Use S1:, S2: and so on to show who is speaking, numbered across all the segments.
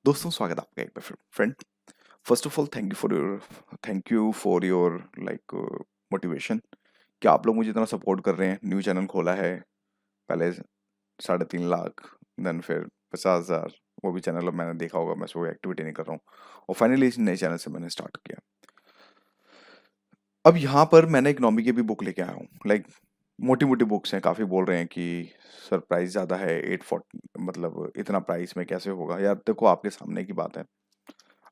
S1: दोस्तों स्वागत है आपका एक बार फिर friend. First of all thank you for your like motivation कि आप लोग मुझे इतना सपोर्ट कर रहे हैं। न्यू चैनल खोला है पहले 3.5 लाख, देन फिर 50,000। वो भी चैनल अब मैंने देखा होगा, मैं उसको एक्टिविटी नहीं कर रहा हूँ और फाइनली इस नए चैनल से मैंने स्टार्ट किया। अब यहाँ पर मैंने इकोनॉमी की भी बुक लेके आया हूँ। लाइक मोटी मोटी बुक्स हैं, काफ़ी बोल रहे हैं कि सर प्राइस ज़्यादा है 840, मतलब इतना प्राइस में कैसे होगा। यार देखो, आपके सामने की बात है।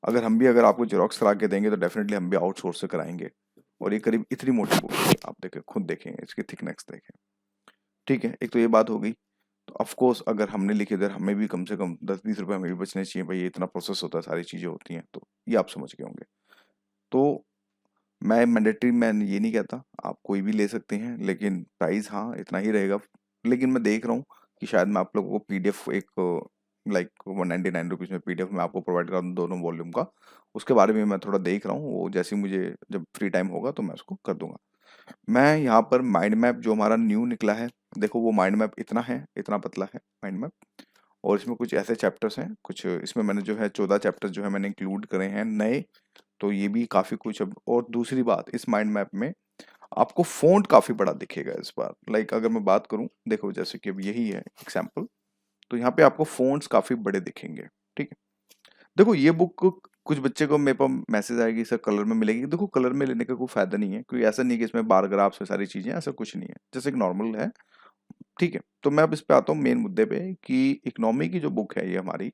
S1: अगर आपको जेरोक्स करा के देंगे तो डेफिनेटली हम भी आउटसोर्स से कराएंगे। और ये करीब इतनी मोटी बुक है, आप देखें, खुद देखें इसकी थिकनेस देखें। ठीक है, एक तो ये बात हो गई। तो ऑफ कोर्स अगर हमने लिखी इधर, हमें भी कम से कम 10-20 रुपए हमें भी बचने चाहिए। भाई ये इतना प्रोसेस होता है, सारी चीज़ें होती हैं, तो ये आप समझ गए होंगे। तो मैं मैंडेटरी मैं ये नहीं कहता, आप कोई भी ले सकते हैं, लेकिन प्राइस हाँ इतना ही रहेगा। लेकिन मैं देख रहा हूँ कि शायद मैं आप लोगों को पीडीएफ एक लाइक 199 रुपीज़ में पीडीएफ मैं आपको प्रोवाइड करा दूँ दोनों वॉल्यूम का। उसके बारे में मैं थोड़ा देख रहा हूँ, वो जैसे ही मुझे जब फ्री टाइम होगा तो मैं उसको कर दूंगा। मैं यहाँ पर माइंड मैप जो हमारा न्यू निकला है, देखो वो माइंड मैप इतना है, इतना पतला है माइंड मैप। और इसमें कुछ ऐसे चैप्टर्स हैं, कुछ इसमें मैंने जो है 14 चैप्टर्स जो है मैंने इंक्लूड करे हैं नए। तो ये भी काफी कुछ। अब और दूसरी बात, इस माइंड मैप में आपको फ़ॉन्ट काफी बड़ा दिखेगा इस बार। लाइक अगर मैं बात करूं, देखो जैसे कि अब यही है एग्जांपल, तो यहाँ पे आपको फ़ॉन्ट्स काफी बड़े दिखेंगे। ठीक है, देखो ये बुक, कुछ बच्चे को मेरे पास मैसेज आएगी सर कलर में मिलेगी। देखो कलर में लेने का कोई फायदा नहीं है, क्योंकि ऐसा नहीं है कि इसमें बार ग्राफ्स है सारी चीजें, ऐसा कुछ नहीं है, जैसे एक नॉर्मल है। ठीक है, तो मैं अब इस पे आता हूँ मेन मुद्दे पे कि इकोनॉमी की जो बुक है ये हमारी,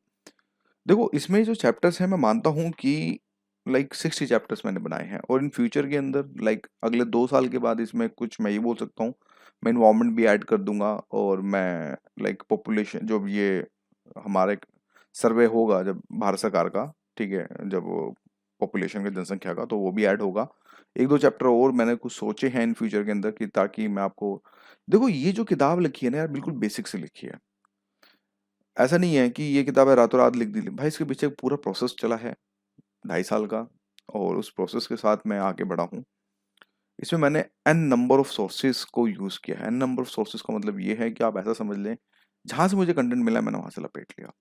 S1: देखो इसमें जो चैप्टर्स हैं मैं मानता हूँ कि लाइक 60 चैप्टर्स मैंने बनाए हैं। और इन फ्यूचर के अंदर लाइक अगले 2 साल के बाद इसमें कुछ मैं ये बोल सकता हूँ, मैं इन्वायरमेंट भी ऐड कर दूंगा। और मैं लाइक पॉपुलेशन, जो ये हमारे सर्वे होगा जब भारत सरकार का, ठीक है, जब पॉपुलेशन की जनसंख्या का, तो वो भी ऐड होगा। 1-2 चैप्टर और मैंने कुछ सोचे हैं इन फ्यूचर के अंदर कि ताकि मैं आपको, देखो ये जो किताब लिखी है ना यार, बिल्कुल बेसिक से लिखी है। ऐसा नहीं है कि ये किताब है रातों रात लिख दी भाई, इसके पीछे एक पूरा प्रोसेस चला है 2.5 साल का। और उस प्रोसेस के साथ मैं आगे बढ़ा हूँ। इसमें मैंने एन नंबर ऑफ सोर्सेज को यूज किया है। एन नंबर ऑफ सोर्सेज का मतलब ये है कि आप ऐसा समझ लें, जहां से मुझे कंटेंट मिला मैंने वहां से लपेट लिया।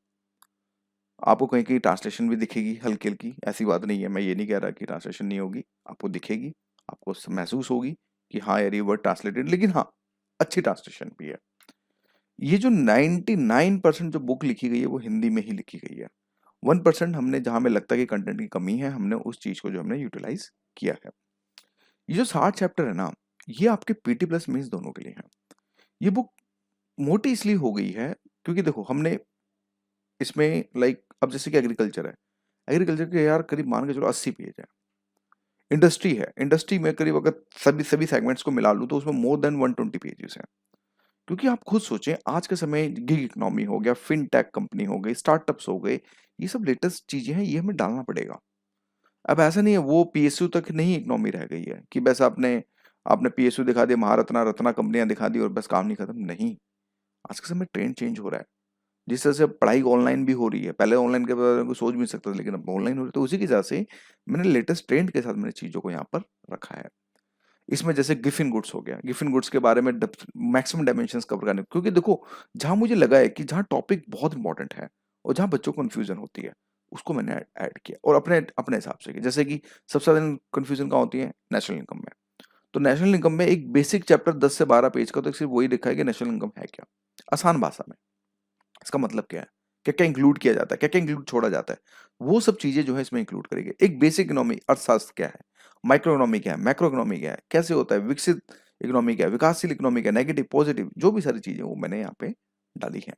S1: आपको कहीं कहीं ट्रांसलेशन भी दिखेगी हल्की हल्की, ऐसी बात नहीं है, मैं ये नहीं कह रहा कि ट्रांसलेशन नहीं होगी, आपको दिखेगी। आपको महसूस होगी कि हाँ यार ये वर्ड ट्रांसलेटेड, लेकिन हाँ अच्छी ट्रांसलेशन भी है। ये जो 99% जो बुक लिखी गई है वो हिंदी में ही लिखी गई है। 1% हमने, जहां हमें लगता है कि कंटेंट की कमी है, हमने उस चीज को जो हमने यूटिलाइज किया है। ये जो 60 चैप्टर है ना, ये आपके पीटी प्लस मेंस दोनों के लिए है। ये बुक मोटी इसलिए हो गई है क्योंकि देखो हमने इसमें लाइक, अब जैसे कि एग्रीकल्चर है, एग्रीकल्चर के यार करीब मान के चलो 80 पेज है। इंडस्ट्री है, इंडस्ट्री में करीब अगर सभी सभी सेगमेंट्स को मिला लूं तो उसमें मोर देन 120 पेजेस हैं। क्योंकि आप खुद सोचें, आज के समय गिग इकोनॉमी हो गया, फिनटेक कंपनी हो गई, स्टार्टअप्स हो गए, ये सब लेटेस्ट चीजें हैं, ये हमें डालना पड़ेगा। अब ऐसा नहीं है वो पीएसयू तक नहीं इकोनॉमी रह गई है कि बस आपने आपने पीएसयू दिखा दिया, महारत्ना रत्ना कंपनियां दिखा दी और बस काम नहीं खत्म। नहीं, आज के समय ट्रेंड चेंज हो रहा है। जिस तरह से अब पढ़ाई ऑनलाइन भी हो रही है, पहले ऑनलाइन के बारे में कोई सोच भी नहीं सकता था, लेकिन अब ऑनलाइन हो रही है, तो उसी की वजह से मैंने लेटेस्ट ट्रेंड के साथ मैंने चीजों को यहाँ पर रखा है। इसमें जैसे गिफिन गुड्स हो गया, गिफिन गुड्स के बारे में मैक्सिमम डायमेंशंस कवर करने, क्योंकि देखो जहां मुझे लगा है कि जहां टॉपिक बहुत इंपॉर्टेंट है और जहां बच्चों को कंफ्यूजन होती है, उसको मैंने ऐड किया और अपने अपने हिसाब से किया। जैसे कि सबसे ज्यादा कंफ्यूजन कहाँ होती है, नेशनल इनकम में। तो नेशनल इनकम में एक बेसिक चैप्टर 10 से 12 पेज का, तो सिर्फ वही लिखा है कि नेशनल इनकम है क्या, आसान भाषा में, इसका मतलब क्या है, क्या क्या इंक्लूड किया जाता है, क्या क्या इंक्लूड छोड़ा जाता है, वो सब चीजें जो है इसमें इंक्लूड करेंगे। एक बेसिक इकोनॉमी, अर्थशास्त्र क्या है, माइक्रो इकोनॉमी क्या है, मैक्रो इकोनॉमी क्या है, कैसे होता है, विकसित इकोनॉमी क्या है, विकासशील इकोनॉमी क्या है, नेगेटिव पॉजिटिव, जो भी सारी चीजें वो मैंने यहाँ पे डाली है।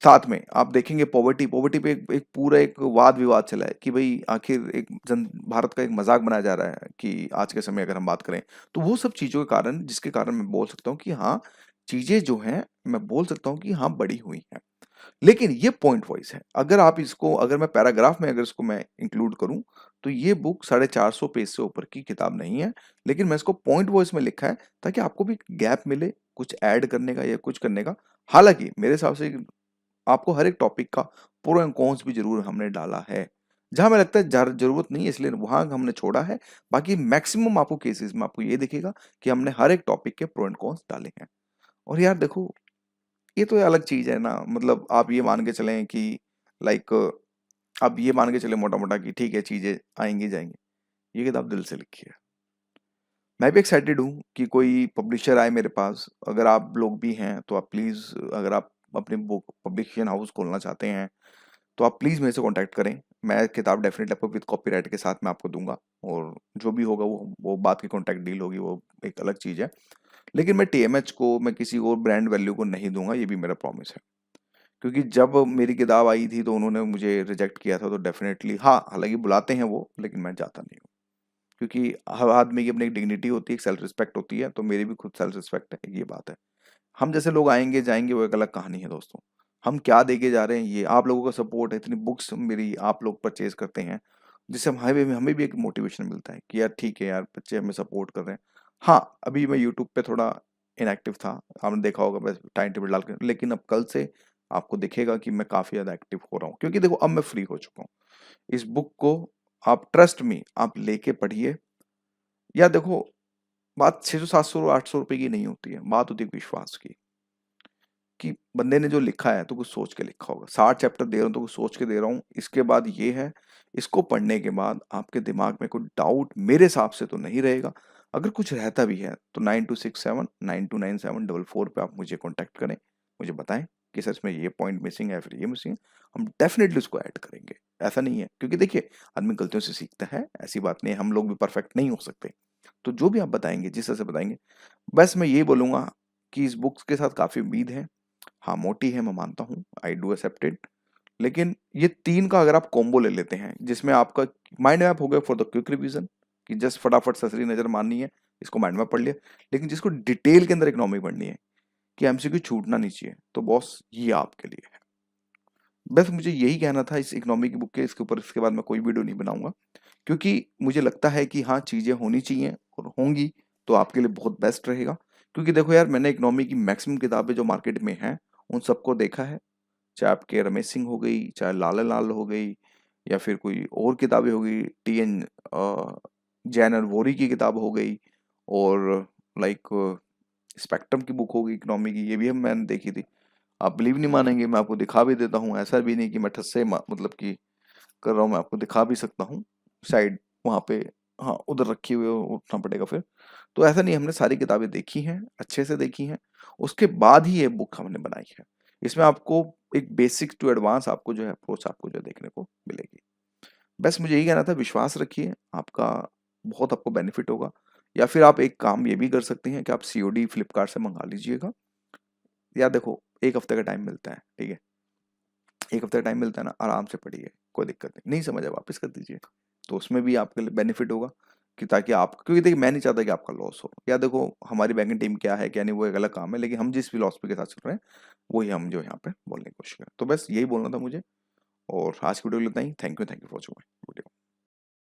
S1: साथ में आप देखेंगे पॉवर्टी, पॉवर्टी पे एक पूरा एक वाद विवाद चला है कि भाई आखिर एक जन भारत का एक मजाक बनाया जा रहा है कि आज के समय अगर हम बात करें, तो वो सब चीजों के कारण, जिसके कारण मैं बोल सकता हूँ कि हाँ चीजें जो हैं, मैं बोल सकता हूँ कि हाँ बड़ी हुई हैं। लेकिन ये पॉइंट वाइज है, अगर आप इसको, अगर मैं पैराग्राफ में अगर इसको मैं इंक्लूड करूं, तो ये बुक 450 पेज से ऊपर की किताब नहीं है। लेकिन मैं इसको पॉइंट वाइज में लिखा है ताकि आपको भी गैप मिले कुछ ऐड करने का या कुछ करने का। हालांकि मेरे हिसाब से आपको हर एक टॉपिक का प्रो एंड कॉन्स भी जरूर हमने डाला है। जहां मैं लगता है जरूरत नहीं है इसलिए वहां हमने छोड़ा है। बाकी मैक्सिमम आपको केसेस में आपको ये दिखेगा कि हमने हर एक टॉपिक के प्रो एंड कॉन्स डाले हैं। और यार देखो, ये तो अलग चीज है ना, मतलब आप ये मान के चलें कि लाइक अब ये मान के चले मोटा-मोटा कि ठीक है चीज़ें आएँगी जाएँगी। ये किताब दिल से लिखी है। मैं भी एक्साइटेड हूँ कि कोई पब्लिशर आए मेरे पास। अगर आप लोग भी हैं तो आप प्लीज़, अगर आप अपनी बुक पब्लिकेशन हाउस खोलना चाहते हैं तो आप प्लीज़ मेरे से कॉन्टैक्ट करें। मैं किताब डेफ़िनेटली आपको विद कॉपीराइट के साथ मैं आपको दूँगा, और जो भी होगा वो बात की कॉन्टैक्ट डील होगी, वो एक अलग चीज़ है। लेकिन मैं टीएमएच को, मैं किसी और ब्रांड वैल्यू को नहीं दूँगा, ये भी मेरा प्रॉमिस है। क्योंकि जब मेरी किताब आई थी तो उन्होंने मुझे रिजेक्ट किया था, तो डेफ़िनेटली हाँ, हालाँकि बुलाते हैं वो, लेकिन मैं जाता नहीं हूँ। क्योंकि हर आदमी की अपनी एक डिग्निटी होती है, एक सेल्फ रिस्पेक्ट होती है, तो मेरी भी खुद सेल्फ रिस्पेक्ट है, ये बात है। हम जैसे लोग आएँगे, जाएँगे, वो एक अलग कहानी है दोस्तों। हम क्या देके जा रहे हैं, ये आप लोगों का सपोर्ट है, इतनी बुक्स मेरी आप लोग परचेज़ करते हैं, जिससे हमें भी एक मोटिवेशन मिलता है कि यार ठीक है यार, बच्चे हमें सपोर्ट कर रहे हैं। हाँ, अभी मैं यूट्यूब पे थोड़ा इनएक्टिव था, आपने देखा होगा बस टाइम टेबल डाल के, लेकिन अब कल से आपको दिखेगा कि मैं काफ़ी ज़्यादा एक्टिव हो रहा हूँ। क्योंकि देखो अब मैं फ्री हो चुका हूँ। इस बुक को आप ट्रस्ट मी आप लेके पढ़िए, या देखो बात 600, 700, 800 रुपए की नहीं होती है, बात होती है विश्वास की। कि बंदे ने जो लिखा है तो कुछ सोच के लिखा होगा। 60 चैप्टर दे रहा हूँ तो कुछ सोच के दे रहा हूँ। इसके बाद ये है, इसको पढ़ने के बाद आपके दिमाग में कोई डाउट मेरे हिसाब से तो नहीं रहेगा। अगर कुछ रहता भी है तो 9267 929744 पे आप मुझे कॉन्टैक्ट करें, मुझे बताएं कि सर इसमें ये पॉइंट मिसिंग है या फिर ये मिसिंग है। हम डेफिनेटली उसको ऐड करेंगे। ऐसा नहीं है, क्योंकि देखिए आदमी गलतियों से सीखता है, ऐसी बात नहीं है, हम लोग भी परफेक्ट नहीं हो सकते। तो जो भी आप बताएंगे, जिस तरह से बताएंगे, बस मैं ये बोलूंगा कि इस बुक्स के साथ काफ़ी उम्मीद है। हाँ, मोटी है मैं मानता हूँ, आई डू एक्सेप्ट इट। लेकिन ये 3 का अगर आप कॉम्बो ले लेते हैं, जिसमें आपका माइंड मैप हो गया फॉर द क्विक रिवीजन, कि जस्ट फटाफट ससरी नज़र मारनी है, इसको माइंड मैप पढ़ लिया। लेकिन जिसको डिटेल के अंदर इकोनॉमी पढ़नी है, कि एमसीक्यू छूटना नहीं चाहिए, तो बॉस ये आपके लिए है। बस मुझे यही कहना था इस इकोनॉमी की बुक के इसके ऊपर। इसके बाद मैं कोई वीडियो नहीं बनाऊँगा, क्योंकि मुझे लगता है कि हाँ, चीज़ें होनी चाहिए और होंगी तो आपके लिए बहुत बेस्ट रहेगा। क्योंकि देखो यार, मैंने इकोनॉमी की मैक्सिमम किताबें जो मार्केट में हैं, उन सबको देखा है। चाहे आपके रमेश सिंह हो गई, चाहे लाला लाल हो गई, या फिर कोई और किताबें हो गई, टीएन जैन और वोरी की किताब हो गई, और लाइक स्पेक्ट्रम की बुक हो गई इकोनॉमी की, ये भी हम मैंने देखी थी। आप बिलीव नहीं मानेंगे, मैं आपको दिखा भी देता हूँ। ऐसा भी नहीं कि मैं ठस्से मतलब कि कर रहा हूँ, मैं आपको दिखा भी सकता हूँ। शायद वहाँ पे, हाँ, उधर रखी हुई हो, उठना पड़ेगा फिर। तो ऐसा नहीं, हमने सारी किताबें देखी हैं, अच्छे से देखी हैं, उसके बाद ही ये बुक हमने बनाई है। इसमें आपको एक बेसिक टू एडवांस आपको जो है अप्रोच आपको जो देखने को मिलेगी। बस मुझे यही कहना था, विश्वास रखिए, आपका बहुत आपको बेनिफिट होगा। या फिर आप एक काम ये भी कर सकते हैं कि आप सीओडी फ्लिपकार्ट से मंगा लीजिएगा। या देखो, 1 हफ्ते का टाइम मिलता है, ठीक है? 1 हफ्ते का टाइम मिलता है ना, आराम से पढ़िए, कोई दिक्कत नहीं। नहीं समझ आया वापस कर दीजिए। तो उसमें भी आपके लिए बेनिफिट होगा, कि ताकि आप, क्योंकि देखिए मैं नहीं चाहता कि आपका लॉस हो। या देखो, हमारी बैंकिंग टीम क्या है क्या नहीं, वो एक अलग काम है, लेकिन हम जिस फिलॉसफी के साथ चल रहे हैं, वही हम जो यहाँ पे बोलने की कोशिश करें। तो बस यही बोलना था मुझे, और आज की वीडियो इतना ही। Thank you for watching.